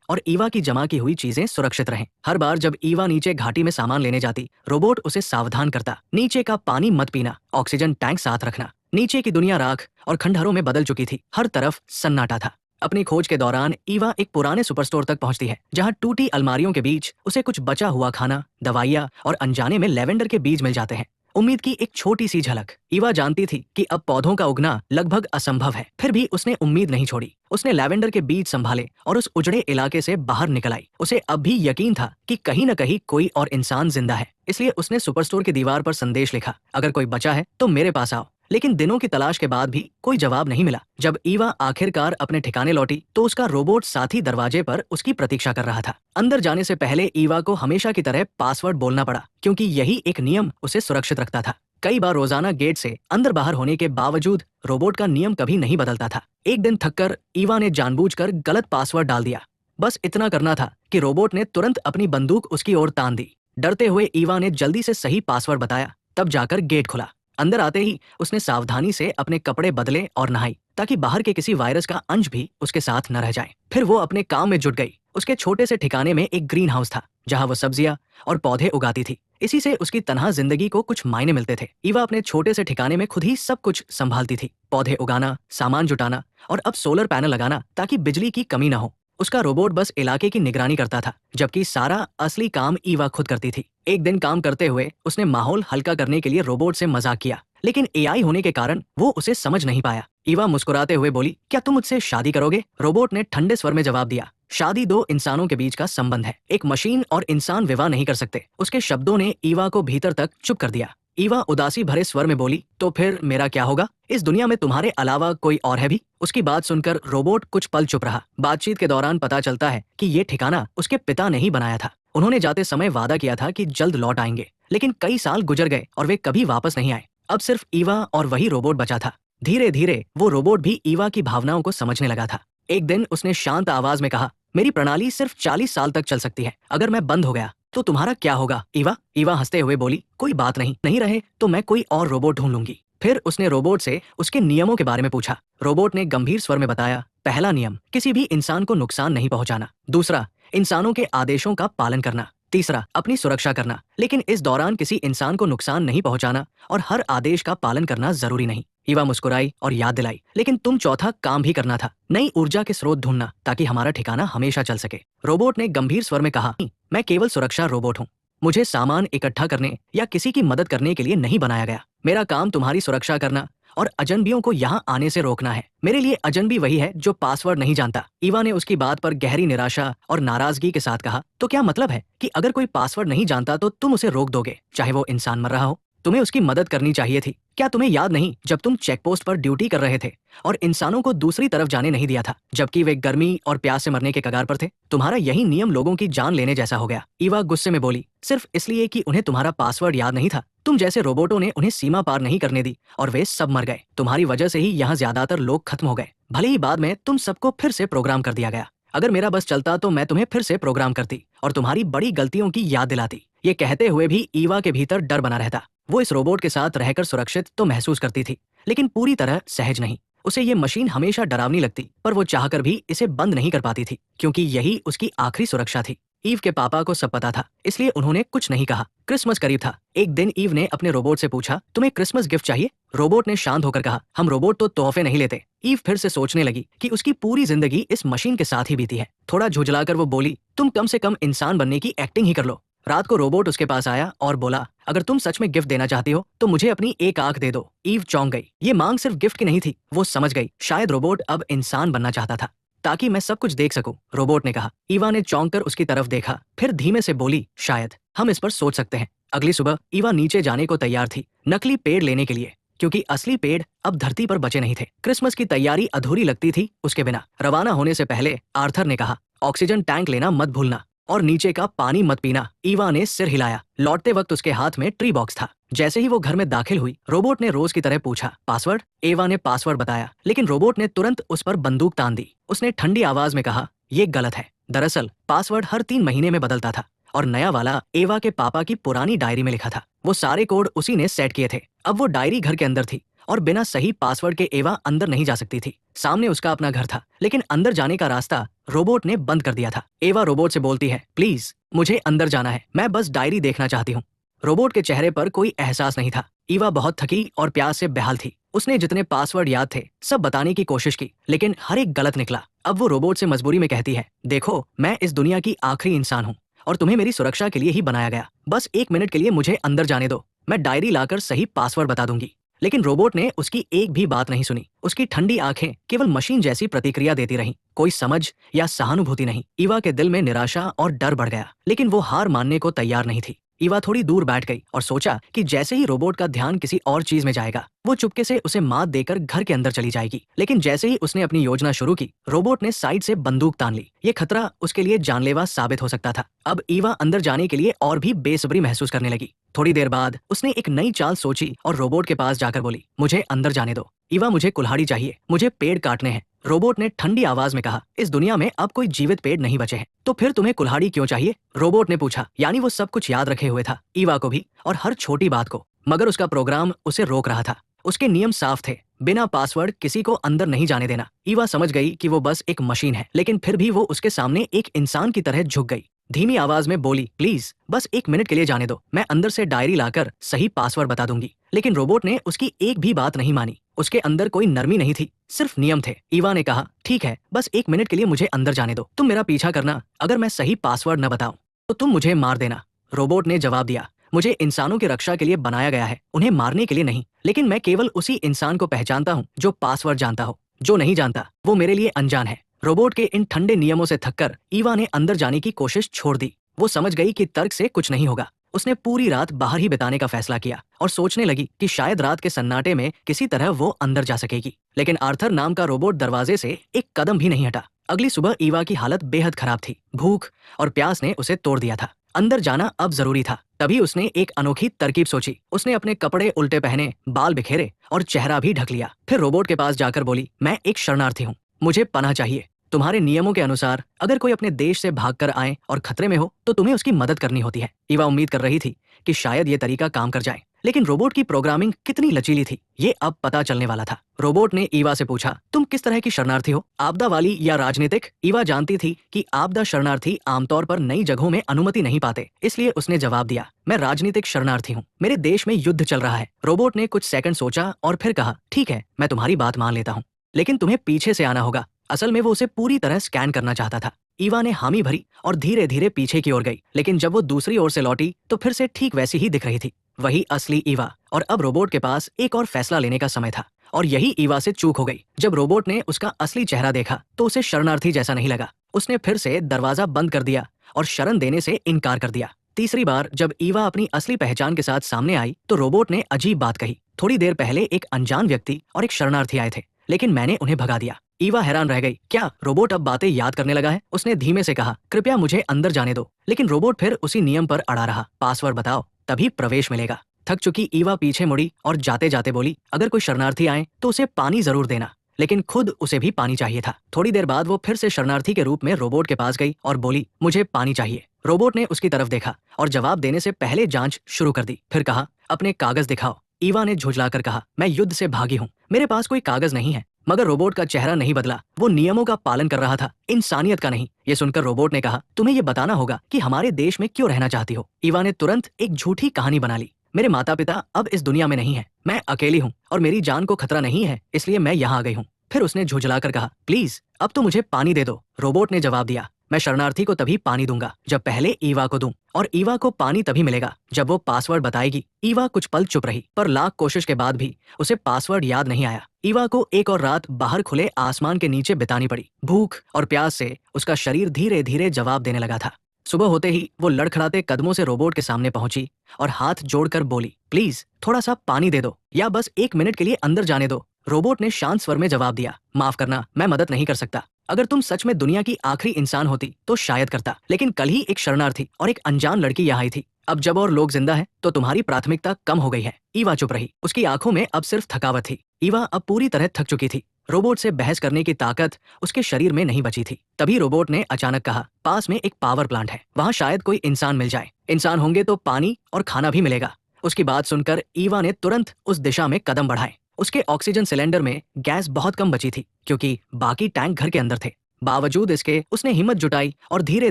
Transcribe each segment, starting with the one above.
और ईवा की जमा की हुई चीजें सुरक्षित रहें। हर बार जब ईवा नीचे घाटी में सामान लेने जाती, रोबोट उसे सावधान करता, नीचे का पानी मत पीना, ऑक्सीजन टैंक साथ रखना। नीचे की दुनिया राख और खंडहरों में बदल चुकी थी, हर तरफ सन्नाटा था। अपनी खोज के दौरान ईवा एक पुराने सुपरस्टोर तक पहुंचती है, जहां टूटी अलमारियों के बीच उसे कुछ बचा हुआ खाना, दवाइयां और अनजाने में लेवेंडर के बीज मिल जाते हैं। उम्मीद की एक छोटी सी झलक। ईवा जानती थी कि अब पौधों का उगना लगभग असंभव है, फिर भी उसने उम्मीद नहीं छोड़ी। उसने लेवेंडर के बीज संभाले और उस उजड़े इलाके से बाहर निकल आई। उसे अब भी यकीन था कि कहीं न कहीं कोई और इंसान जिंदा है, इसलिए उसने सुपरस्टोर की दीवार पर संदेश लिखा, अगर कोई बचा है तो मेरे पास आओ। लेकिन दिनों की तलाश के बाद भी कोई जवाब नहीं मिला। जब ईवा आखिरकार अपने ठिकाने लौटी तो उसका रोबोट साथी दरवाजे पर उसकी प्रतीक्षा कर रहा था। अंदर जाने से पहले ईवा को हमेशा की तरह पासवर्ड बोलना पड़ा, क्योंकि यही एक नियम उसे सुरक्षित रखता था। कई बार रोजाना गेट से अंदर बाहर होने के बावजूद रोबोट का नियम कभी नहीं बदलता था। एक दिन थककर ईवा ने जानबूझकर गलत पासवर्ड डाल दिया। बस इतना करना था कि रोबोट ने तुरंत अपनी बंदूक उसकी ओर तान दी। डरते हुए ईवा ने जल्दी से सही पासवर्ड बताया, तब जाकर गेट खुला। अंदर आते ही उसने सावधानी से अपने कपड़े बदले और नहाई, ताकि बाहर के किसी वायरस का अंश भी उसके साथ न रह जाए। फिर वो अपने काम में जुट गई। उसके छोटे से ठिकाने में एक ग्रीन हाउस था, जहां वो सब्जियां और पौधे उगाती थी। इसी से उसकी तनहा जिंदगी को कुछ मायने मिलते थे। ईवा अपने छोटे से ठिकाने में खुद ही सब कुछ संभालती थी, पौधे उगाना, सामान जुटाना और अब सोलर पैनल लगाना, ताकि बिजली की कमी न हो। उसका रोबोट बस इलाके की निगरानी करता था, जबकि सारा असली काम ईवा खुद करती थी। एक दिन काम करते हुए उसने माहौल हल्का करने के लिए रोबोट से मजाक किया, लेकिन एआई होने के कारण वो उसे समझ नहीं पाया। ईवा मुस्कुराते हुए बोली, क्या तुम मुझसे शादी करोगे? रोबोट ने ठंडे स्वर में जवाब दिया, शादी दो इंसानों के बीच का संबंध है, एक मशीन और इंसान विवाह नहीं कर सकते। उसके शब्दों ने ईवा को भीतर तक चुप कर दिया। ईवा उदासी भरे स्वर में बोली, तो फिर मेरा क्या होगा? इस दुनिया में तुम्हारे अलावा कोई और है भी? उसकी बात सुनकर रोबोट कुछ पल चुप रहा। बातचीत के दौरान पता चलता है कि ये ठिकाना उसके पिता ने ही बनाया था। उन्होंने जाते समय वादा किया था कि जल्द लौट आएंगे, लेकिन कई साल गुजर गए और वे कभी वापस नहीं आए। अब सिर्फ ईवा और वही रोबोट बचा था। धीरे धीरे वो रोबोट भी ईवा की भावनाओं को समझने लगा था। एक दिन उसने शांत आवाज में कहा, मेरी प्रणाली सिर्फ 40 साल तक चल सकती है, अगर मैं बंद हो गया तो तुम्हारा क्या होगा ईवा? ईवा हंसते हुए बोली, कोई बात नहीं, नहीं रहे तो मैं कोई और रोबोट ढूंढ लूंगी। फिर उसने रोबोट से उसके नियमों के बारे में पूछा। रोबोट ने गंभीर स्वर में बताया, पहला नियम, किसी भी इंसान को नुकसान नहीं पहुंचाना। दूसरा, इंसानों के आदेशों का पालन करना। तीसरा, अपनी सुरक्षा करना, लेकिन इस दौरान किसी इंसान को नुकसान नहीं पहुंचाना और हर आदेश का पालन करना जरूरी नहीं। ईवा मुस्कुराई और याद दिलाई, लेकिन तुम चौथा काम भी करना था, नई ऊर्जा के स्रोत ढूंढना, ताकि हमारा ठिकाना हमेशा चल सके। रोबोट ने गंभीर स्वर में कहा, मैं केवल सुरक्षा रोबोट हूँ, मुझे सामान इकट्ठा करने या किसी की मदद करने के लिए नहीं बनाया गया। मेरा काम तुम्हारी सुरक्षा करना और अजनबियों को यहाँ आने से रोकना है। मेरे लिए अजनबी वही है जो पासवर्ड नहीं जानता। ईवा ने उसकी बात पर गहरी निराशा और नाराजगी के साथ कहा, तो क्या मतलब है कि अगर कोई पासवर्ड नहीं जानता तो तुम उसे रोक दोगे, चाहे वो इंसान मर रहा हो? तुम्हें उसकी मदद करनी चाहिए थी। क्या तुम्हें याद नहीं जब तुम चेकपोस्ट पर ड्यूटी कर रहे थे और इंसानों को दूसरी तरफ जाने नहीं दिया था, जबकि वे गर्मी और प्यास से मरने के कगार पर थे? तुम्हारा यही नियम लोगों की जान लेने जैसा हो गया। ईवा गुस्से में बोली, सिर्फ इसलिए कि उन्हें तुम्हारा पासवर्ड याद नहीं था? तुम जैसे रोबोटों ने उन्हें सीमा पार नहीं करने दी और वे सब मर गए। तुम्हारी वजह से ही यहाँ ज्यादातर लोग खत्म हो गए। भले ही बाद में तुम सबको फिर से प्रोग्राम कर दिया गया। अगर मेरा बस चलता तो मैं तुम्हें फिर से प्रोग्राम करती और तुम्हारी बड़ी गलतियों की याद दिलाती। ये कहते हुए भी ईवा के भीतर डर बना रहता। वो इस रोबोट के साथ रहकर सुरक्षित तो महसूस करती थी, लेकिन पूरी तरह सहज नहीं। उसे ये मशीन हमेशा डरावनी लगती, पर वो चाहकर भी इसे बंद नहीं कर पाती थी, क्योंकि यही उसकी आखिरी सुरक्षा थी। ईव के पापा को सब पता था, इसलिए उन्होंने कुछ नहीं कहा। क्रिसमस करीब था। एक दिन ईव ने अपने रोबोट से पूछा, तुम्हें क्रिसमस गिफ्ट चाहिए? रोबोट ने शांत होकर कहा, हम रोबोट तो तोहफे नहीं लेते। ईव फिर से सोचने लगी कि उसकी पूरी जिंदगी इस मशीन के साथ ही बीती है। थोड़ा झुंझलाकर वो बोली, तुम कम से कम इंसान बनने की एक्टिंग ही कर लो। रात को रोबोट उसके पास आया और बोला, अगर तुम सच में गिफ्ट देना चाहती हो तो मुझे अपनी एक आंख दे दो। ईव चौंक गई। ये मांग सिर्फ गिफ्ट की नहीं थी। वो समझ गई, शायद रोबोट अब इंसान बनना चाहता था, ताकि मैं सब कुछ देख सकूं, रोबोट ने कहा। ईवा ने चौंक कर उसकी तरफ देखा, फिर धीमे से बोली, शायद हम इस पर सोच सकते हैं। अगली सुबह ईवा नीचे जाने को तैयार थी, नकली पेड़ लेने के लिए, क्योंकि असली पेड़ अब धरती पर बचे नहीं थे। क्रिसमस की तैयारी अधूरी लगती थी उसके बिना। रवाना होने से पहले आर्थर ने कहा, ऑक्सीजन टैंक लेना मत भूलना और नीचे का पानी मत पीना। ईवा ने सिर हिलाया। लौटते वक्त उसके हाथ में ट्री बॉक्स था। जैसे ही वो घर में दाखिल हुई, रोबोट ने रोज की तरह पूछा, पासवर्ड? एवा ने पासवर्ड बताया, लेकिन रोबोट ने तुरंत उस पर बंदूक तान दी। उसने ठंडी आवाज में कहा, ये गलत है। दरअसल पासवर्ड हर 3 महीने में बदलता था और नया वाला एवा के पापा की पुरानी डायरी में लिखा था। वो सारे कोड उसी ने सेट किए थे। अब वो डायरी घर के अंदर थी और बिना सही पासवर्ड के एवा अंदर नहीं जा सकती थी। सामने उसका अपना घर था, लेकिन अंदर जाने का रास्ता रोबोट ने बंद कर दिया था। एवा रोबोट से बोलती है, प्लीज मुझे अंदर जाना है, मैं बस डायरी देखना चाहती हूँ। रोबोट के चेहरे पर कोई एहसास नहीं था। ईवा बहुत थकी और प्यास से बेहाल थी। उसने जितने पासवर्ड याद थे सब बताने की कोशिश की, लेकिन हर एक गलत निकला। अब वो रोबोट से मजबूरी में कहती है, देखो मैं इस दुनिया की आखिरी इंसान हूँ और तुम्हें मेरी सुरक्षा के लिए ही बनाया गया। बस 1 मिनट के लिए मुझे अंदर जाने दो, मैं डायरी लाकर सही पासवर्ड बता दूंगी। लेकिन रोबोट ने उसकी एक भी बात नहीं सुनी। उसकी ठंडी आंखें केवल मशीन जैसी प्रतिक्रिया देती रहीं। कोई समझ या सहानुभूति नहीं। ईवा के दिल में निराशा और डर बढ़ गया, लेकिन वो हार मानने को तैयार नहीं थी। ईवा थोड़ी दूर बैठ गई और सोचा कि जैसे ही रोबोट का ध्यान किसी और चीज में जाएगा, वो चुपके से उसे मात देकर घर के अंदर चली जाएगी। लेकिन जैसे ही उसने अपनी योजना शुरू की, रोबोट ने साइड से बंदूक तान ली। ये खतरा उसके लिए जानलेवा साबित हो सकता था। अब ईवा अंदर जाने के लिए और भी बेसब्री महसूस करने लगी। थोड़ी देर बाद उसने एक नई चाल सोची और रोबोट के पास जाकर बोली, मुझे अंदर जाने दो। ईवा, मुझे कुल्हाड़ी चाहिए, मुझे पेड़ काटने हैं। रोबोट ने ठंडी आवाज में कहा, इस दुनिया में अब कोई जीवित पेड़ नहीं बचे हैं। तो फिर तुम्हें कुल्हाड़ी क्यों चाहिए? रोबोट ने पूछा। यानी वो सब कुछ याद रखे हुए था, ईवा को भी और हर छोटी बात को, मगर उसका प्रोग्राम उसे रोक रहा था। उसके नियम साफ थे, बिना पासवर्ड किसी को अंदर नहीं जाने देना। ईवा समझ गई कि वो बस एक मशीन है, लेकिन फिर भी वो उसके सामने एक इंसान की तरह झुक गई। धीमी आवाज में बोली, प्लीज बस 1 मिनट के लिए जाने दो, मैं अंदर से डायरी लाकर सही पासवर्ड बता दूंगी। लेकिन रोबोट ने उसकी एक भी बात नहीं मानी। उसके अंदर कोई नरमी नहीं थी, सिर्फ नियम थे। ईवा ने कहा, ठीक है, बस 1 मिनट के लिए मुझे अंदर जाने दो। तुम मेरा पीछा करना, अगर मैं सही पासवर्ड न बताऊं तो तुम मुझे मार देना। रोबोट ने जवाब दिया, मुझे इंसानों की रक्षा के लिए बनाया गया है, उन्हें मारने के लिए नहीं। लेकिन मैं केवल उसी इंसान को पहचानता हूँ जो पासवर्ड जानता हो। जो नहीं जानता वो मेरे लिए अनजान है। रोबोट के इन ठंडे नियमों से थककर ईवा ने अंदर जाने की कोशिश छोड़ दी। वो समझ गई कि तर्क से कुछ नहीं होगा। उसने पूरी रात बाहर ही बिताने का फैसला किया और सोचने लगी कि शायद रात के सन्नाटे में किसी तरह वो अंदर जा सकेगी। लेकिन आर्थर नाम का रोबोट दरवाजे से एक कदम भी नहीं हटा। अगली सुबह ईवा की हालत बेहद खराब थी। भूख और प्यास ने उसे तोड़ दिया था। अंदर जाना अब जरूरी था। तभी उसने एक अनोखी तरकीब सोची। उसने अपने कपड़े उल्टे पहने, बाल बिखेरे और चेहरा भी ढक लिया। फिर रोबोट के पास जाकर बोली, मैं एक शरणार्थी हूँ, मुझे पनाह चाहिए। तुम्हारे नियमों के अनुसार अगर कोई अपने देश से भागकर आए और खतरे में हो तो तुम्हें उसकी मदद करनी होती है। ईवा उम्मीद कर रही थी कि शायद ये तरीका काम कर जाए, लेकिन रोबोट की प्रोग्रामिंग कितनी लचीली थी ये अब पता चलने वाला था। रोबोट ने ईवा से पूछा, तुम किस तरह की शरणार्थी हो, आपदा वाली या राजनीतिक? ईवा जानती थी कि आपदा शरणार्थी आमतौर पर नई जगहों में अनुमति नहीं पाते, इसलिए उसने जवाब दिया, मैं राजनीतिक शरणार्थी हूँ, मेरे देश में युद्ध चल रहा है। रोबोट ने कुछ सेकंड सोचा और फिर कहा, ठीक है, मैं तुम्हारी बात मान लेता हूँ, लेकिन तुम्हें पीछे से आना होगा। असल में वो उसे पूरी तरह स्कैन करना चाहता था। ईवा ने हामी भरी और धीरे धीरे पीछे की ओर गई, लेकिन जब वो दूसरी ओर से लौटी तो फिर से ठीक वैसी ही दिख रही थी, वही असली ईवा। और अब रोबोट के पास एक और फैसला लेने का समय था, और यही ईवा से चूक हो गई। जब रोबोट ने उसका असली चेहरा देखा तो उसे शरणार्थी जैसा नहीं लगा। उसने फिर से दरवाजा बंद कर दिया और शरण देने से इनकार कर दिया। तीसरी बार जब ईवा अपनी असली पहचान के साथ सामने आई तो रोबोट ने अजीब बात कही, थोड़ी देर पहले एक अनजान व्यक्ति और एक शरणार्थी आए थे, लेकिन मैंने उन्हें भगा दिया। ईवा हैरान रह गई, क्या रोबोट अब बातें याद करने लगा है? उसने धीमे से कहा, कृपया मुझे अंदर जाने दो। लेकिन रोबोट फिर उसी नियम पर अड़ा रहा, पासवर्ड बताओ तभी प्रवेश मिलेगा। थक चुकी ईवा पीछे मुड़ी और जाते जाते बोली, अगर कोई शरणार्थी आए तो उसे पानी जरूर देना। लेकिन खुद उसे भी पानी चाहिए था। थोड़ी देर बाद वो फिर से शरणार्थी के रूप में रोबोट के पास गई और बोली, मुझे पानी चाहिए। रोबोट ने उसकी तरफ देखा और जवाब देने से पहले जांच शुरू कर दी। फिर कहा, अपने कागज दिखाओ। ईवा ने झुंझलाकर कहा, मैं युद्ध से भागी हूँ, मेरे पास कोई कागज नहीं है। मगर रोबोट का चेहरा नहीं बदला, वो नियमों का पालन कर रहा था, इंसानियत का नहीं। ये सुनकर रोबोट ने कहा, तुम्हें ये बताना होगा कि हमारे देश में क्यों रहना चाहती हो। ईवा ने तुरंत एक झूठी कहानी बना ली, मेरे माता पिता अब इस दुनिया में नहीं है, मैं अकेली हूँ और मेरी जान को खतरा नहीं है, इसलिए मैं यहाँ आ गई हूँ। फिर उसने झुंझलाकर कहा, प्लीज अब तो मुझे पानी दे दो। रोबोट ने जवाब दिया, मैं शरणार्थी को तभी पानी दूंगा जब पहले ईवा को दूं, और ईवा को पानी तभी मिलेगा जब वो पासवर्ड बताएगी। ईवा कुछ पल चुप रही, पर लाख कोशिश के बाद भी उसे पासवर्ड याद नहीं आया। ईवा को एक और रात बाहर खुले आसमान के नीचे बितानी पड़ी। भूख और प्यास से उसका शरीर धीरे धीरे जवाब देने लगा था। सुबह होते ही वो लड़खड़ाते कदमों से रोबोट के सामने पहुंची और हाथ जोड़कर बोली, प्लीज थोड़ा सा पानी दे दो, या बस 1 मिनट के लिए अंदर जाने दो। रोबोट ने शांत स्वर में जवाब दिया, माफ करना, मैं मदद नहीं कर सकता। अगर तुम सच में दुनिया की आखिरी इंसान होती तो शायद करता, लेकिन कल ही एक शरणार्थी और एक अनजान लड़की यहाँ आई थी। अब जब और लोग जिंदा हैं तो तुम्हारी प्राथमिकता कम हो गई है। ईवा चुप रही, उसकी आंखों में अब सिर्फ थकावट थी। ईवा अब पूरी तरह थक चुकी थी। रोबोट से बहस करने की ताकत उसके शरीर में नहीं बची थी। तभी रोबोट ने अचानक कहा, पास में एक पावर प्लांट है, वहाँ शायद कोई इंसान मिल जाए। इंसान होंगे तो पानी और खाना भी मिलेगा। उसकी बात सुनकर ईवा ने तुरंत उस दिशा में कदम बढ़ाए। उसके ऑक्सीजन सिलेंडर में गैस बहुत कम बची थी क्योंकि बाकी टैंक घर के अंदर थे। बावजूद इसके उसने हिम्मत जुटाई और धीरे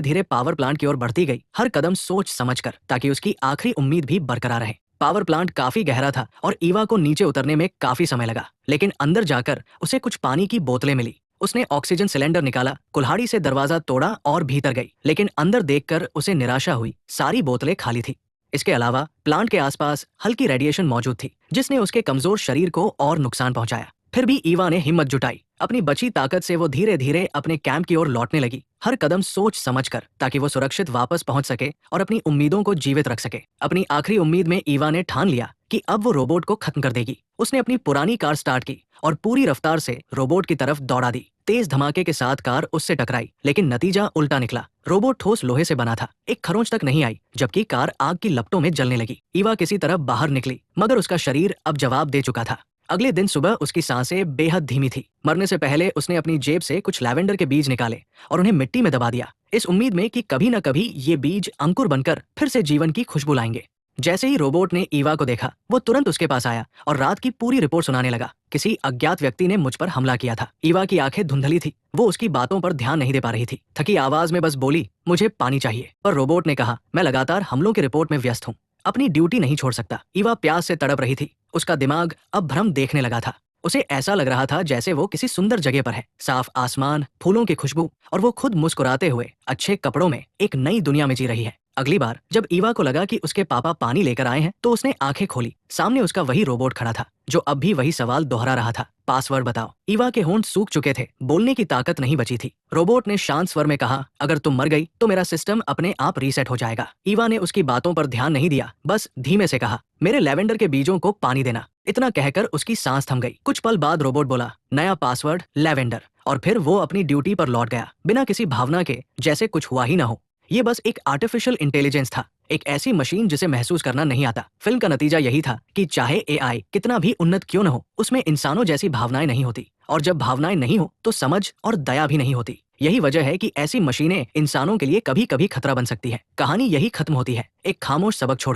धीरे पावर प्लांट की ओर बढ़ती गई, हर कदम सोच समझकर, ताकि उसकी आखिरी उम्मीद भी बरकरार रहे। पावर प्लांट काफी गहरा था और ईवा को नीचे उतरने में काफी समय लगा, लेकिन अंदर जाकर उसे कुछ पानी की बोतलें मिली। उसने ऑक्सीजन सिलेंडर निकाला, कुल्हाड़ी से दरवाजा तोड़ा और भीतर गई, लेकिन अंदर देखकर उसे निराशा हुई, सारी बोतलें खाली थी। इसके अलावा प्लांट के आसपास हल्की रेडिएशन मौजूद थी, जिसने उसके कमजोर शरीर को और नुकसान पहुंचाया। फिर भी ईवा ने हिम्मत जुटाई। अपनी बची ताकत से वो धीरे धीरे अपने कैंप की ओर लौटने लगी, हर कदम सोच समझकर, ताकि वो सुरक्षित वापस पहुंच सके और अपनी उम्मीदों को जीवित रख सके। अपनी आखिरी उम्मीद में ईवा ने ठान लिया कि अब वो रोबोट को खत्म कर देगी। उसने अपनी पुरानी कार स्टार्ट की और पूरी रफ्तार से रोबोट की तरफ दौड़ा दी। तेज धमाके के साथ कार उससे टकराई, लेकिन नतीजा उल्टा निकला। रोबोट ठोस लोहे से बना था, एक खरोंच तक नहीं आई, जबकि कार आग की लपटों में जलने लगी। ईवा किसी तरह बाहर निकली, मगर उसका शरीर अब जवाब दे चुका था। अगले दिन सुबह उसकी सांसें बेहद धीमी थी। मरने से पहले उसने अपनी जेब से कुछ लैवेंडर के बीज निकाले और उन्हें मिट्टी में दबा दिया, इस उम्मीद में कि कभी न कभी ये बीज अंकुर बनकर फिर से जीवन की खुशबू लाएंगे। जैसे ही रोबोट ने ईवा को देखा, वो तुरंत उसके पास आया और रात की पूरी रिपोर्ट सुनाने लगा। किसी अज्ञात व्यक्ति ने मुझ पर हमला किया था। ईवा की आंखें धुंधली थी, वो उसकी बातों पर ध्यान नहीं दे पा रही थी। थकी आवाज में बस बोली, मुझे पानी चाहिए। पर रोबोट ने कहा, मैं लगातार हमलों की रिपोर्ट में व्यस्त हूँ, अपनी ड्यूटी नहीं छोड़ सकता। ईवा प्यास से तड़प रही थी, उसका दिमाग अब भ्रम देखने लगा था। उसे ऐसा लग रहा था जैसे वो किसी सुंदर जगह पर है, साफ आसमान, फूलों की खुशबू और वो खुद मुस्कुराते हुए अच्छे कपड़ों में एक नई दुनिया में जी रही है। अगली बार जब ईवा को लगा कि उसके पापा पानी लेकर आए हैं, तो उसने आंखें खोली। सामने उसका वही रोबोट खड़ा था, जो अब भी वही सवाल दोहरा रहा था, पासवर्ड बताओ। ईवा के होंठ सूख चुके थे, बोलने की ताकत नहीं बची थी। रोबोट ने शांत स्वर में कहा, अगर तुम मर गई तो मेरा सिस्टम अपने आप रीसेट हो जाएगा। ईवा ने उसकी बातों पर ध्यान नहीं दिया, बस धीमे से कहा, मेरे लैवेंडर के बीजों को पानी देना। इतना कहकर उसकी सांस थम गई। कुछ पल बाद रोबोट बोला, नया पासवर्ड लैवेंडर, और फिर वो अपनी ड्यूटी पर लौट गया, बिना किसी भावना के, जैसे कुछ हुआ ही ना हो। ये बस एक आर्टिफिशियल इंटेलिजेंस था, एक ऐसी मशीन जिसे महसूस करना नहीं आता। फिल्म का नतीजा यही था कि चाहे एआई कितना भी उन्नत क्यों न हो, उसमें इंसानों जैसी भावनाएं नहीं होती, और जब भावनाएं नहीं हो तो समझ और दया भी नहीं होती। यही वजह है कि ऐसी मशीनें इंसानों के लिए कभी कभी खतरा बन सकती है। कहानी यही खत्म होती है, एक खामोश सबक छोड़।